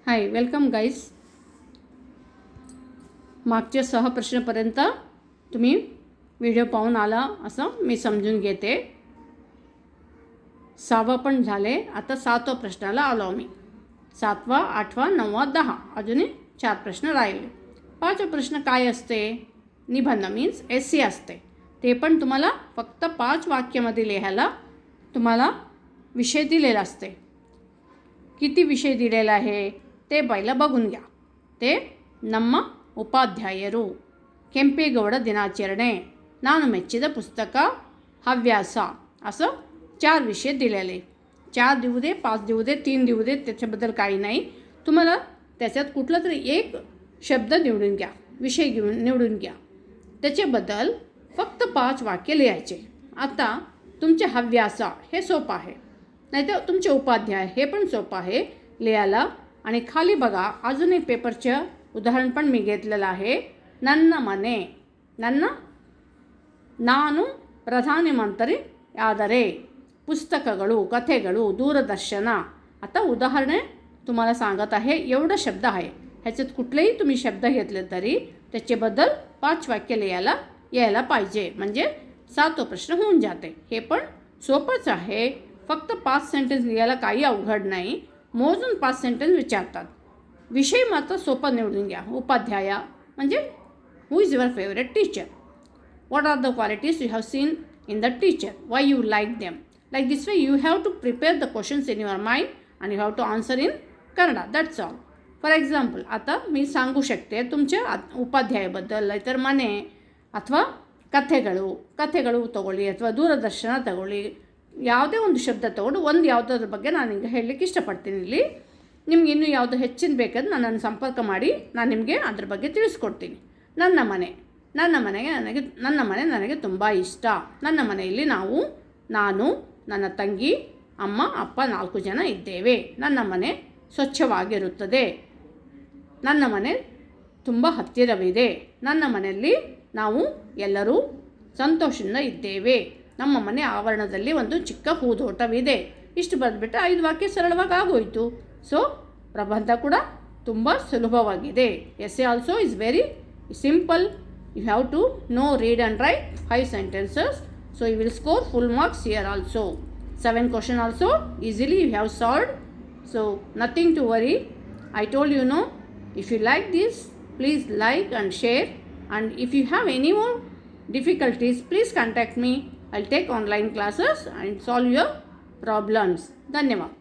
हाय, welcome guys. मागच्या 6 प्रश्नापर्यंत तुम्ही video पाहून आला असं मी समजून घेते. 6वा पण झाले. आता 7व्या प्रश्नाला आलो मी. 7वा, 8वा, 9वा, 10 अजूनही 4 प्रश्न राहिले. 5वा प्रश्न काय असते? निबंध मीन्स एस्से असते. ते पण तुम्हाला फक्त 5 वाक्यामध्ये लिहायला तुम्हाला विषय दिलेला असते. किती विषय दिलेला आहे ते पहिलं बघून घ्या. ते ನಮ್ಮ ಉಪಾಧ್ಯಾಯರು, ಕೆಂಪೇಗೌಡ ದಿನಾಚರಣೆ, ನಾನು ಮೆಚ್ಚಿದ ಪುಸ್ತಕ, ಹವ್ಯಾಸ असं 4 विषय दिलेले. 4 देऊ दे, 5 देऊ दे, 3 देऊ दे, त्याच्याबद्दल काही नाही. तुम्हाला त्याच्यात कुठला तरी एक शब्द निवडून घ्या, विषय निवडून घ्या. त्याच्याबद्दल फक्त 5 वाक्य लिहायचे. आता तुमचे हव्यास हे सोपं आहे, नाहीतर तुमचे उपाध्याय हे पण सोपं आहे लिहायला. आणि खाली बघा, अजून एक पेपरचं उदाहरण पण मी घेतलेलं आहे. ನನ್ನ ಮನೆ, ನಾನು ಪ್ರಧಾನಮಂತ್ರಿ ಆದರೆ, पुस्तकಗಳು, कथेಗಳು, दूरदर्शन. आता उदाहरणे तुम्हाला सांगत आहे. एवढं शब्द आहे. ह्याच्यात कुठलेही तुम्ही शब्द घेतले तरी त्याच्याबद्दल 5 वाक्य लिहायला यायला पाहिजे. म्हणजे 7वा प्रश्न होऊन जाते. हे पण सोपंच आहे. फक्त 5 सेंटेन्स लिहायला काही अवघड नाही. मोजून 5 सेंटेन्स विचारतात. विषय मात्र सोपा निवडून घ्या. उपाध्याय म्हणजे who is your favourite teacher, what are the qualities you have seen in the teacher, why you like them. Like this way you have to prepare the questions in your mind and you have to answer in Kannada. That's all. For example, आता मी सांगू शकते तुमच्या ಉಪಾಧ್ಯಾಯಬದ್ಧಲ್ ಇತರ ಮನೆ ಅಥವಾ ಕಥೆಗಳು ತಗೊಳ್ಳಿ, ಅಥವಾ ದೂರದರ್ಶನ ತಗೊಳ್ಳಿ. ಯಾವುದೇ ಒಂದು ಶಬ್ದ ತಗೊಂಡು ಒಂದು ಯಾವುದ್ರ ಬಗ್ಗೆ ನಾನು ಈಗ ಹೇಳಲಿಕ್ಕೆ ಇಷ್ಟಪಡ್ತೀನಿ. ಇಲ್ಲಿ ನಿಮ್ಗೆ ಇನ್ನೂ ಯಾವುದು ಹೆಚ್ಚಿನ ಬೇಕಾದ್ರೆ ನನ್ನನ್ನು ಸಂಪರ್ಕ ಮಾಡಿ, ನಾನು ನಿಮಗೆ ಅದ್ರ ಬಗ್ಗೆ ತಿಳಿಸ್ಕೊಡ್ತೀನಿ. ನನ್ನ ಮನೆ ನನಗೆ ತುಂಬ ಇಷ್ಟ. ನನ್ನ ಮನೆಯಲ್ಲಿ ನಾನು, ನನ್ನ ತಂಗಿ, ಅಮ್ಮ, ಅಪ್ಪ 4 ಜನ ಇದ್ದೇವೆ. ನನ್ನ ಮನೆ ಸ್ವಚ್ಛವಾಗಿರುತ್ತದೆ. ನನ್ನ ಮನೆ ತುಂಬ ಹತ್ತಿರವಿದೆ. ನನ್ನ ಮನೆಯಲ್ಲಿ ನಾವು ಎಲ್ಲರೂ ಸಂತೋಷದಿಂದ ಇದ್ದೇವೆ. ನಮ್ಮ ಮನೆ ಆವರಣದಲ್ಲಿ ಒಂದು ಚಿಕ್ಕ ಹೂದೋಟವಿದೆ. ಇಷ್ಟು ಬರೆದ್ಬಿಟ್ಟು 5 ವಾಕ್ಯ ಸರಳವಾಗಿ ಆಗೋಯಿತು. ಸೊ ಪ್ರಬಂಧ ಕೂಡ ತುಂಬ ಸುಲಭವಾಗಿದೆ. Essay also is very simple. You have to know read and write 5 sentences. So you will score full marks here also. 7 question also easily you have solved. So nothing to worry. I told you, no, if you like this, please like and share. And if you have any more difficulties, please contact me. I'll take online classes and solve your problems. धन्यवाद.